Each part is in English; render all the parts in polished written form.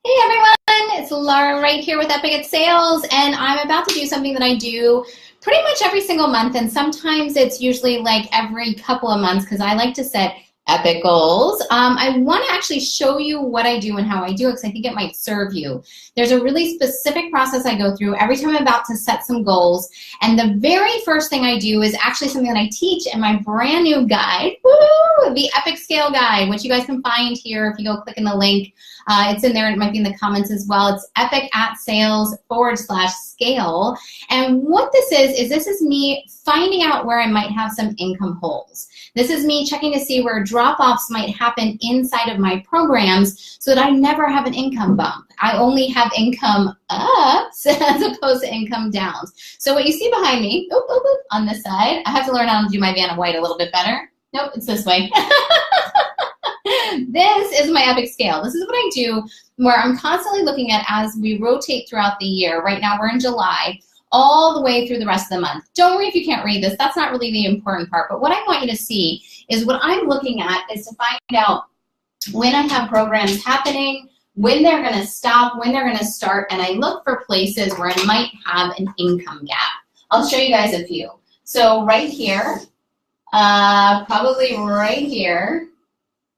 Hey everyone, it's Laura right here with Epic at Sales, and I'm about to do something that I do pretty much every single month, and sometimes it's usually like every couple of months because I like to set epic goals. I want to actually show you what I do and how I do it because I think it might serve you. There's a really specific process I go through every time I'm about to set some goals, and the very first thing I do is actually something that I teach in my brand new guide, woo, the Epic Scale Guide, which you guys can find here if you go click in the link. It's in there, it might be in the comments as well. It's epicatsales.com/scale. And what this is me finding out where I might have some income holes. This is me checking to see where drop-offs might happen inside of my programs so that I never have an income bump. I only have income ups as opposed to income downs. So what you see behind me, on this side, I have to learn how to do my Vanna White a little bit better. Nope, it's this way. This is my Epic Scale. This is what I do where I'm constantly looking at as we rotate throughout the year. Right now we're in July, all the way through the rest of the month. Don't worry if you can't read this. That's not really the important part. But what I want you to see is what I'm looking at is to find out when I have programs happening, when they're going to stop, when they're going to start, and I look for places where I might have an income gap. I'll show you guys a few. So right here, probably right here,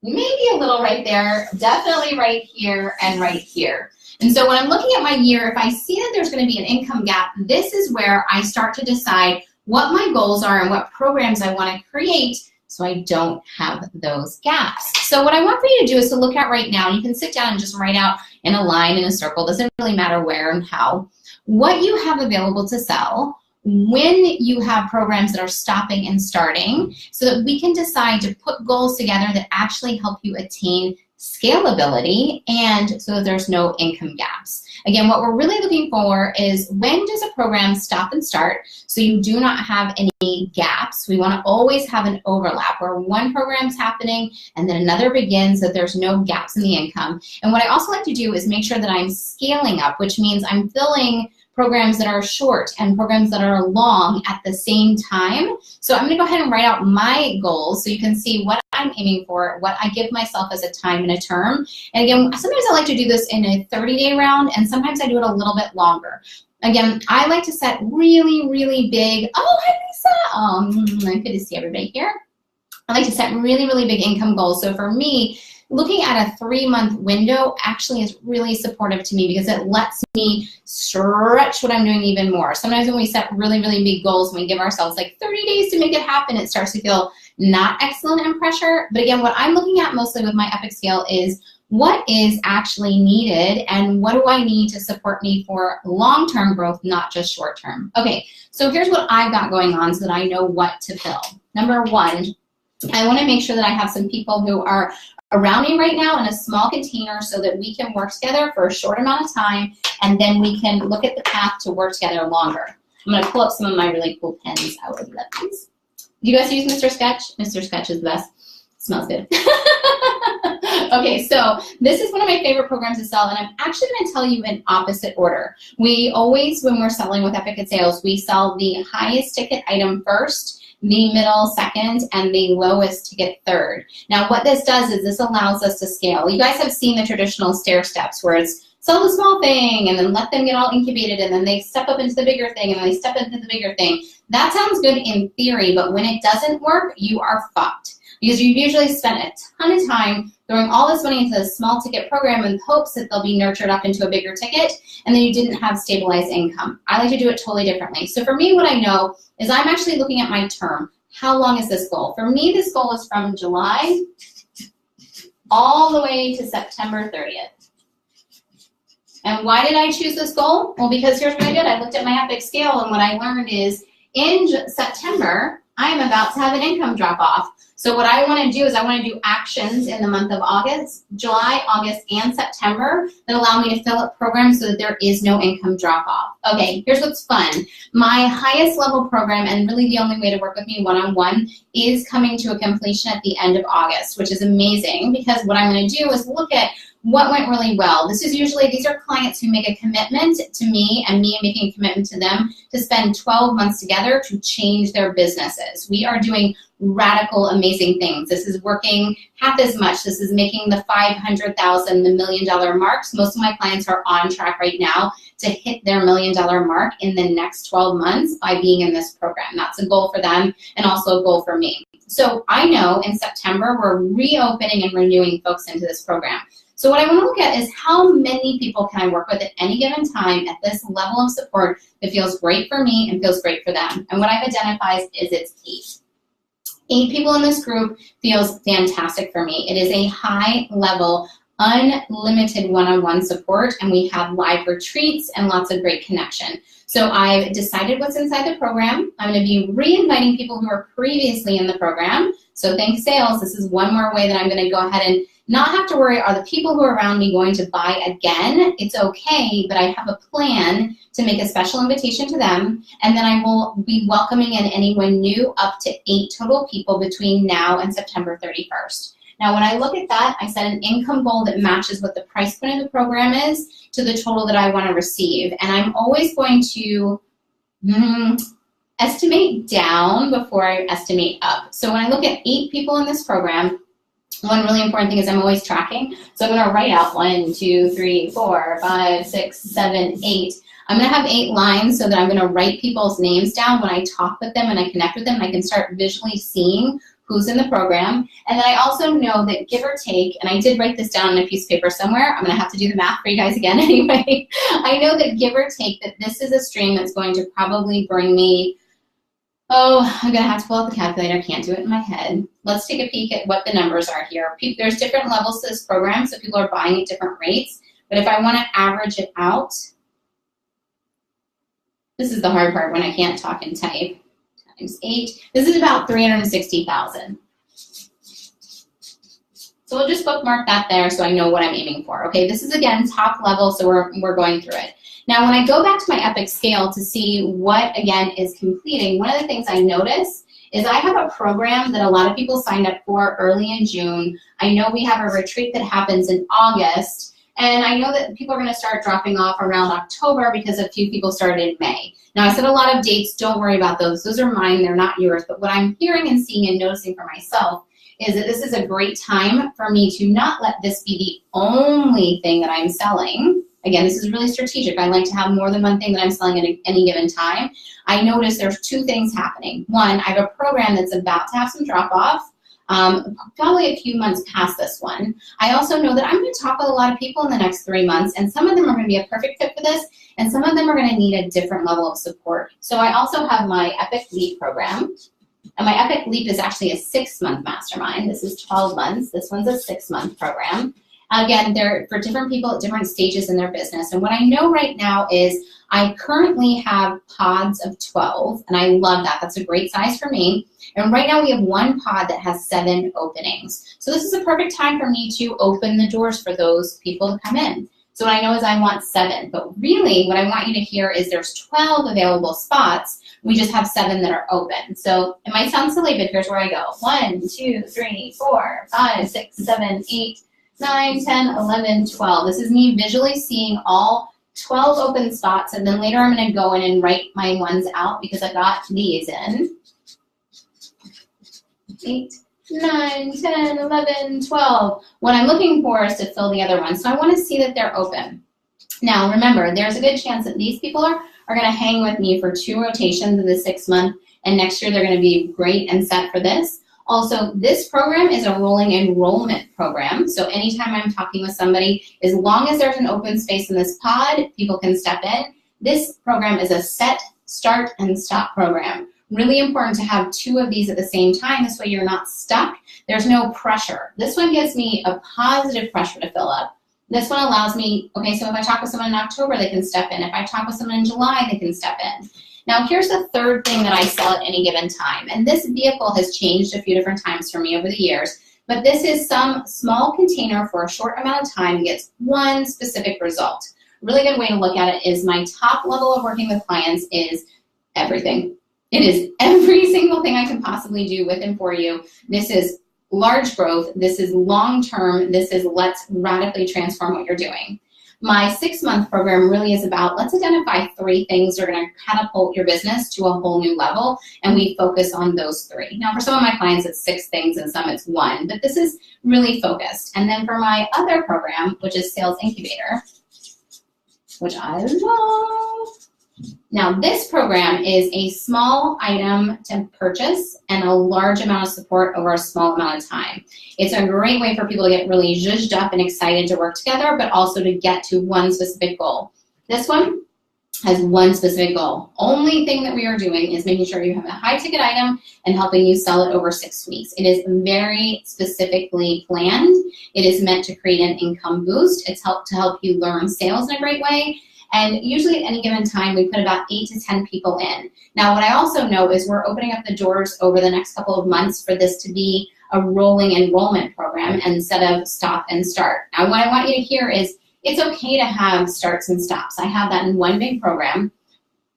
maybe a little right there, definitely right here and right here. And so when I'm looking at my year, if I see that there's going to be an income gap, this is where I start to decide what my goals are and what programs I want to create so I don't have those gaps. So what I want for you to do is to look at right now, you can sit down and just write out in a line, in a circle, doesn't really matter where and how, what you have available to sell, when you have programs that are stopping and starting, so that we can decide to put goals together that actually help you attain scalability and so that there's no income gaps. Again, what we're really looking for is when does a program stop and start so you do not have any gaps. We want to always have an overlap where one program's happening and then another begins so that there's no gaps in the income. And what I also like to do is make sure that I'm scaling up, which means I'm filling programs that are short and programs that are long at the same time. So I'm going to go ahead and write out my goals so you can see what I'm aiming for, what I give myself as a time and a term. And again, sometimes I like to do this in a 30-day round, and sometimes I do it a little bit longer. Again, I like to set really, really big, oh, hi Lisa, good to see everybody here. I like to set really, really big income goals. So for me, looking at a 3-month window actually is really supportive to me because it lets me stretch what I'm doing even more. Sometimes when we set really, really big goals, when we give ourselves like 30 days to make it happen, it starts to feel not excellent and pressure. But again, what I'm looking at mostly with my Epic Scale is what is actually needed and what do I need to support me for long-term growth, not just short-term. Okay, so here's what I've got going on so that I know what to fill. Number one, I want to make sure that I have some people who are around me right now in a small container so that we can work together for a short amount of time and then we can look at the path to work together longer. I'm going to pull up some of my really cool pens. I would love these. Do you guys use Mr. Sketch? Mr. Sketch is the best. It smells good. Okay, so this is one of my favorite programs to sell, and I'm actually going to tell you in opposite order. We always, when we're selling with Epic at Sales, we sell the highest ticket item first, the middle second, and the lowest ticket third. Now what this does is this allows us to scale. You guys have seen the traditional stair steps where it's sell the small thing and then let them get all incubated and then they step up into the bigger thing and then they step into the bigger thing. That sounds good in theory, but when it doesn't work, you are fucked. Because you've usually spent a ton of time throwing all this money into a small ticket program in hopes that they'll be nurtured up into a bigger ticket, and then you didn't have stabilized income. I like to do it totally differently. So for me, what I know is I'm actually looking at my term. How long is this goal? For me, this goal is from July all the way to September 30th. And why did I choose this goal? Well, because here's what I did. I looked at my Epic Scale, and what I learned is in September, I am about to have an income drop off. So what I want to do is I want to do actions in the month of August, July, August, and September that allow me to fill up programs so that there is no income drop off. Okay, here's what's fun. My highest level program, and really the only way to work with me one-on-one, is coming to a completion at the end of August, which is amazing because what I'm going to do is look at what went really well. This is usually, these are clients who make a commitment to me and me making a commitment to them to spend 12 months together to change their businesses. We are doing radical, amazing things. This is working half as much. This is making the $500,000, the $1 million marks. Most of my clients are on track right now to hit their $1 million mark in the next 12 months by being in this program. That's a goal for them and also a goal for me. So I know in September, we're reopening and renewing folks into this program. So what I want to look at is how many people can I work with at any given time at this level of support that feels great for me and feels great for them. And what I've identified is it's 8. 8 people in this group feels fantastic for me. It is a high level, unlimited one-on-one support, and we have live retreats and lots of great connection. So I've decided what's inside the program. I'm going to be re-inviting people who were previously in the program. So thanks, sales. This is one more way that I'm going to go ahead and not have to worry, are the people who are around me going to buy again? It's okay, but I have a plan to make a special invitation to them, and then I will be welcoming in anyone new, up to 8 total people between now and September 31st. Now, when I look at that, I set an income goal that matches what the price point of the program is to the total that I want to receive. And I'm always going to estimate down before I estimate up. So when I look at 8 people in this program, one really important thing is I'm always tracking. So I'm going to write out 1, 2, 3, 4, 5, 6, 7, 8. I'm going to have 8 lines so that I'm going to write people's names down when I talk with them and I connect with them. I can start visually seeing who's in the program. And then I also know that give or take, and I did write this down on a piece of paper somewhere. I'm going to have to do the math for you guys again anyway. I know that give or take that this is a stream that's going to probably bring me, I'm going to have to pull out the calculator. I can't do it in my head. Let's take a peek at what the numbers are here. There's different levels to this program, so people are buying at different rates. But if I want to average it out, this is the hard part when I can't talk and type, times 8. This is about 360,000. So we'll just bookmark that there so I know what I'm aiming for. Okay, this is, again, top level, so we're going through it. Now, when I go back to my Epic scale to see what, again, is completing, one of the things I notice is I have a program that a lot of people signed up for early in June. I know we have a retreat that happens in August, and I know that people are going to start dropping off around October because a few people started in May. Now, I said a lot of dates. Don't worry about those. Those are mine. They're not yours. But what I'm hearing and seeing and noticing for myself is that this is a great time for me to not let this be the only thing that I'm selling. Again, this is really strategic. I like to have more than one thing that I'm selling at any given time. I notice there's 2 things happening. One, I have a program that's about to have some drop-off, probably a few months past this one. I also know that I'm going to talk with a lot of people in the next 3 months, and some of them are going to be a perfect fit for this, and some of them are going to need a different level of support. So I also have my Epic Leap program, and my Epic Leap is actually a 6-month mastermind. This is 12 months. This one's a 6-month program. Again, they're for different people at different stages in their business. And what I know right now is I currently have pods of 12, and I love that. That's a great size for me. And right now we have 1 pod that has 7 openings. So this is a perfect time for me to open the doors for those people to come in. So what I know is I want 7, but really what I want you to hear is there's 12 available spots. We just have 7 that are open. So it might sound silly, but here's where I go. 1, 2, 3, 4, 5, 6, 7, 8, 9, 10, 11, 12. This is me visually seeing all 12 open spots, and then later I'm going to go in and write my ones out because I got these in. 8, 9, 10, 11, 12. What I'm looking for is to fill the other ones. So I want to see that they're open. Now remember, there's a good chance that these people are going to hang with me for 2 rotations in the 6-month, and next year they're going to be great and set for this. Also, this program is a rolling enrollment program, so anytime I'm talking with somebody, as long as there's an open space in this pod, people can step in. This program is a set, start, and stop program. Really important to have 2 of these at the same time, this way you're not stuck. There's no pressure. This one gives me a positive pressure to fill up. This one allows me, okay, so if I talk with someone in October, they can step in. If I talk with someone in July, they can step in. Now, here's the third thing that I sell at any given time, and this vehicle has changed a few different times for me over the years, but this is some small container for a short amount of time that gets one specific result. A really good way to look at it is my top level of working with clients is everything. It is every single thing I can possibly do with and for you. This is large growth. This is long-term. This is let's radically transform what you're doing. My 6-month program really is about, let's identify 3 things that are going to catapult your business to a whole new level, and we focus on those 3. Now, for some of my clients, it's 6 things, and some it's 1, but this is really focused. And then for my other program, which is Sales Incubator, which I love. Now, this program is a small item to purchase and a large amount of support over a small amount of time. It's a great way for people to get really zhuzhed up and excited to work together, but also to get to one specific goal. This one has one specific goal. Only thing that we are doing is making sure you have a high-ticket item and helping you sell it over 6 weeks. It is very specifically planned. It is meant to create an income boost. It's to help you learn sales in a great way. And usually at any given time, we put about 8 to 10 people in. Now, what I also know is we're opening up the doors over the next couple of months for this to be a rolling enrollment program instead of stop and start. Now, what I want you to hear is it's okay to have starts and stops. I have that in one big program.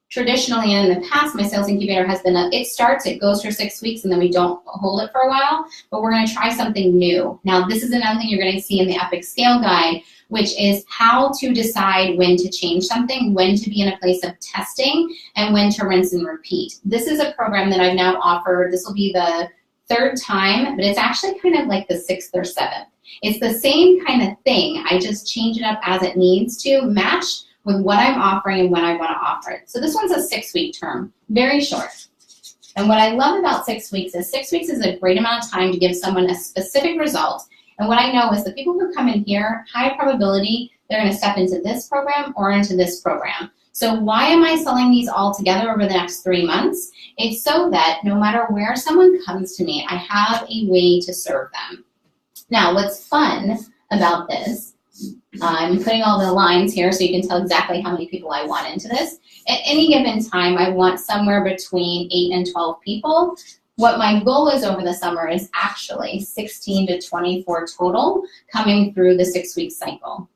Traditionally, and in the past, my Sales Incubator has been it starts, it goes for 6 weeks, and then we don't hold it for a while, but we're going to try something new. Now, this is another thing you're going to see in the Epic Scale Guide, which is how to decide when to change something, when to be in a place of testing, and when to rinse and repeat. This is a program that I've now offered. This will be the 3rd time, but it's actually kind of like the 6th or 7th. It's the same kind of thing. I just change it up as it needs to match with what I'm offering and when I want to offer it. So this one's a 6-week term, very short. And what I love about 6 weeks is 6 weeks is a great amount of time to give someone a specific result. And what I know is the people who come in here, high probability, they're going to step into this program or into this program. So why am I selling these all together over the next 3 months? It's so that no matter where someone comes to me, I have a way to serve them. Now, what's fun about this, I'm putting all the lines here so you can tell exactly how many people I want into this. At any given time, I want somewhere between 8 and 12 people. What my goal is over the summer is actually 16 to 24 total coming through the 6-week cycle.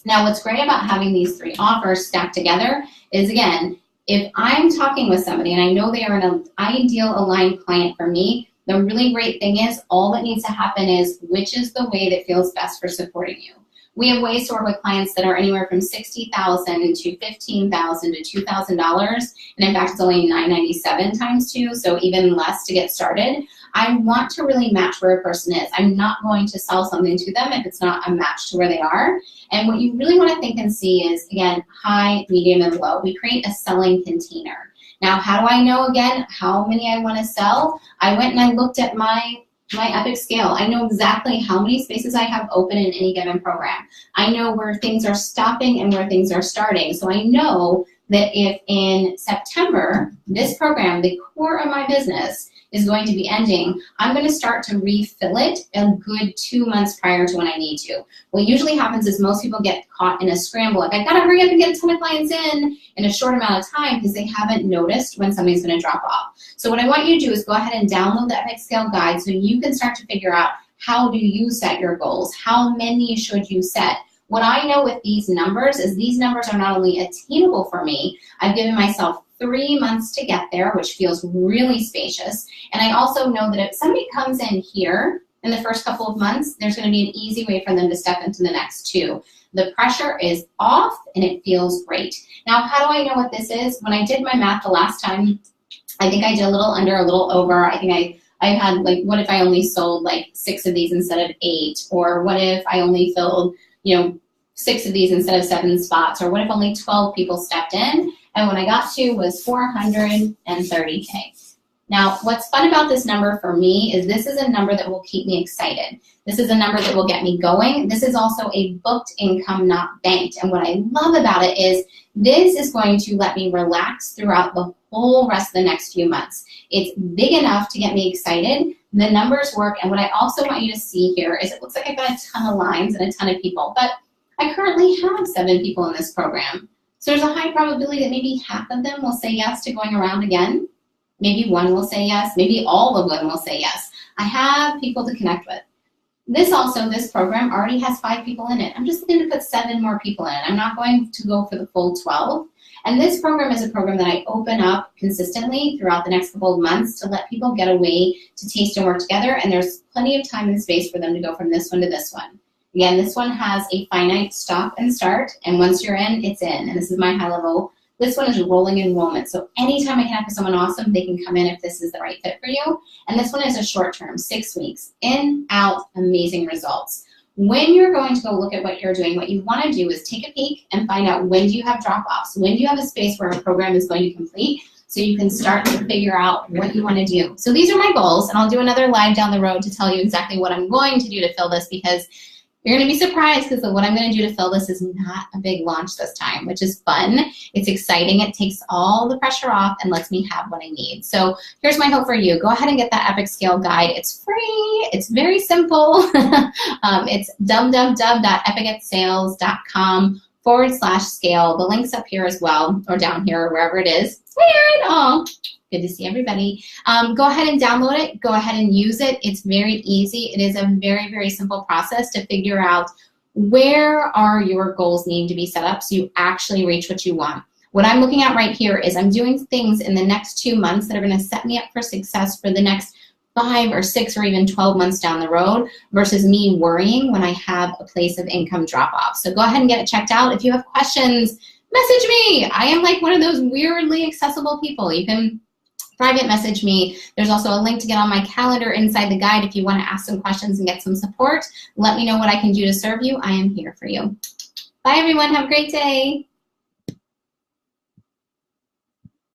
Now, what's great about having these 3 offers stacked together is, again, if I'm talking with somebody and I know they are an ideal aligned client for me, the really great thing is all that needs to happen is which is the way that feels best for supporting you. We have ways to work with clients that are anywhere from $60,000 to $15,000 to $2,000, and in fact, it's only $997 times 2, so even less to get started. I want to really match where a person is. I'm not going to sell something to them if it's not a match to where they are. And what you really want to think and see is, again, high, medium, and low. We create a selling container. Now, how do I know, again, how many I want to sell? I went and I looked at my Epic Scale. I know exactly how many spaces I have open in any given program. I know where things are stopping and where things are starting. So I know that if in September, this program, the core of my business, is going to be ending, I'm going to start to refill it a good 2 months prior to when I need to. What usually happens is most people get caught in a scramble. Like, I've got to hurry up and get a ton of clients in a short amount of time because they haven't noticed when somebody's going to drop off. So what I want you to do is go ahead and download the Epic Scale Guide so you can start to figure out how do you set your goals? How many should you set? What I know with these numbers is these numbers are not only attainable for me, I've given myself 3 months to get there, which feels really spacious. And I also know that if somebody comes in here in the first couple of months, there's going to be an easy way for them to step into the next 2. The pressure is off and it feels great. Now, how do I know what this is? When I did my math the last time, I think I did a little under, a little over. I think I had, like, what if I only sold like 6 of these instead of 8? Or what if I only filled, 6 of these instead of 7 spots? Or what if only 12 people stepped in? And what I got to was 430K. Now, what's fun about this number for me is this is a number that will keep me excited. This is a number that will get me going. This is also a booked income, not banked. And what I love about it is this is going to let me relax throughout the whole rest of the next few months. It's big enough to get me excited. The numbers work. And what I also want you to see here is it looks like I've got a ton of lines and a ton of people, but I currently have 7 people in this program. So there's a high probability that maybe half of them will say yes to going around again. Maybe 1 will say yes. Maybe all of them will say yes. I have people to connect with. This program already has 5 people in it. I'm just looking to put 7 more people in. I'm not going to go for the full 12. And this program is a program that I open up consistently throughout the next couple of months to let people get a way to taste and work together. And there's plenty of time and space for them to go from this one to this one. Again, this one has a finite stop and start, and once you're in, it's in. And this is my high level. This one is rolling enrollment. So anytime I connect with someone awesome, they can come in if this is the right fit for you. And this one is a short term, 6 weeks. In, out, amazing results. When you're going to go look at what you're doing, what you want to do is take a peek and find out when do you have drop-offs, when do you have a space where a program is going to complete, so you can start to figure out what you want to do. So these are my goals, and I'll do another live down the road to tell you exactly what I'm going to do to fill this, because you're going to be surprised, because what I'm going to do to fill this is not a big launch this time, which is fun. It's exciting. It takes all the pressure off and lets me have what I need. So here's my hope for you. Go ahead and get that Epic Scale Guide. It's free. It's very simple. It's www.epicatsales.com/scale. The link's up here as well, or down here, or wherever it is. Weird. Oh, good to see everybody. Go ahead and download it. Go ahead and use it. It's very easy. It is a very, very simple process to figure out where are your goals needing to be set up so you actually reach what you want. What I'm looking at right here is I'm doing things in the next 2 months that are going to set me up for success for the next 5 or 6 or even 12 months down the road, versus me worrying when I have a place of income drop off. So go ahead and get it checked out. If you have questions, message me. I am like one of those weirdly accessible people. You can private message me. There's also a link to get on my calendar inside the guide if you want to ask some questions and get some support. Let me know what I can do to serve you. I am here for you. Bye, everyone. Have a great day.